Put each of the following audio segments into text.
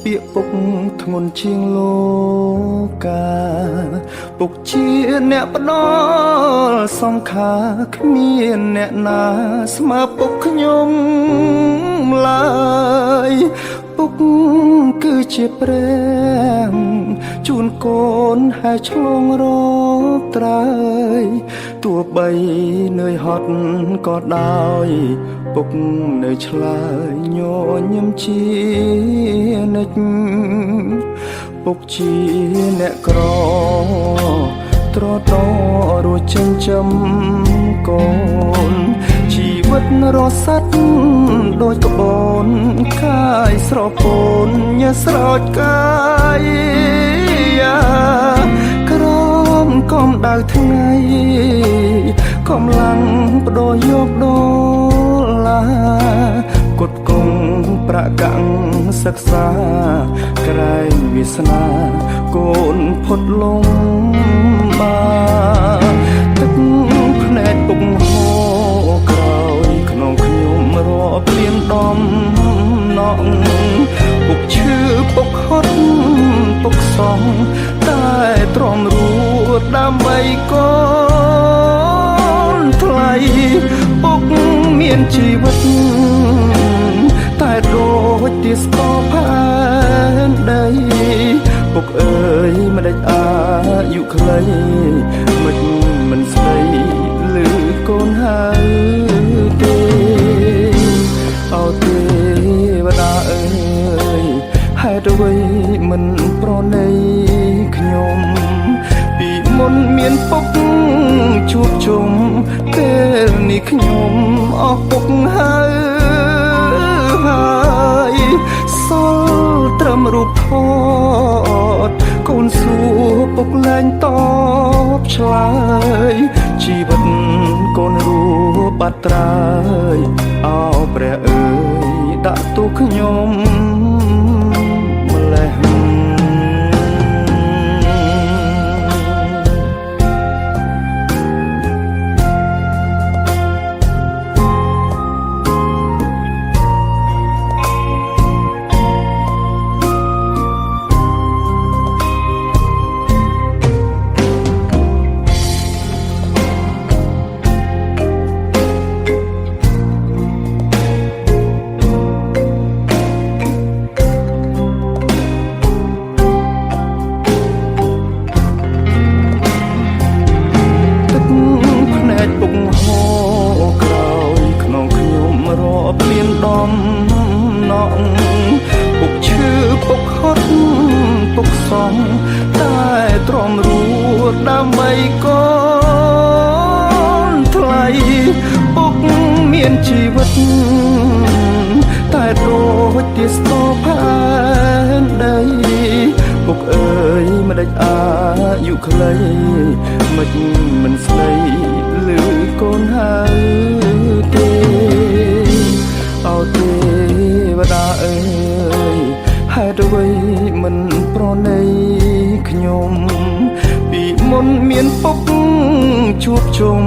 ពាក្យពុកធ្ងន់ជាងលោកាពុកជាអ្នកផ្ដល់សំខាគ្មានអ្នកណាស្មើពុកខ្ញុំឡើយពុកគឺជាព្រះជូនកូនហើយឆ្លងរកត្រើយទោះបីនឿយហត់ក៏ដោយពុកនៅឆ្លើយញញឹមជានិច្ចពុកជាអ្នកក្រត្រតរួចចិញ្ចឹមកូនជីវិតរស័តដូចក្បូនកាយស្រពោនញ៉ាស្រោចកាយក្រមកំដៅថ្ងៃកំឡាំងបដូរយកដុល្លារគត់គង់ប្រកាំងសិក្សាក្រែងវាសនាកូនផុតលំបាទឹកភ្នែកពុកហូរក្រោយក្នុងខ្ញុំរាប់ព្រៀងដំណក់ពុកឈឺពុកហត់ពុកសងតែទ្រាំរួចដើម្បីកូនថ្លៃពុកមានជីវិតតែដូចទាស្គរផែនដីពុកអើយមិនដេចអាយុខ្លីមិនស្ដីឮកូនហើយទេអោទេវតាអើយហេតុអ្វីមិនប្រណីខ្ញុំពីមុនមានពុកជួបជុំពេលនេះខ្ញុំអស់ពុកហើយសល់ត្រឹមរូបថតកូនសួរពុកលែងតបឆ្លើយជីវិតកូនរួបាត់ត្រើយអោព្រះអើយដាក់ទូខ្ញុំម្លេះដំណក់ពុកឈឺពុកហត់ពុកសងតែទ្រាំរួចដើម្បីកូនថ្លៃពុកមានជីវិតតែដូចទាស្ទរផែនដីពុកអើយមិនដេចអាយុខ្លីមិនស្ដីឮកូនហើយទេអោទេវតាអើយហេតុអ្វីមិនប្រណីខ្ញុំពីមុនមានពុកជួបជុំ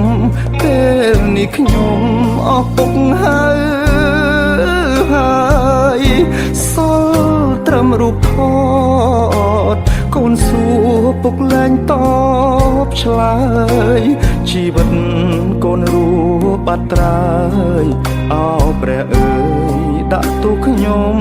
ពេលនេះខ្ញុំអស់ពុកហើយសល់ត្រឹមរូបថតកូនសួរពុកលែងតបឆ្លើយជីវិតកូនរួបាត់ត្រើយអោព្រះអើយដាក់ទូខ្ញុំ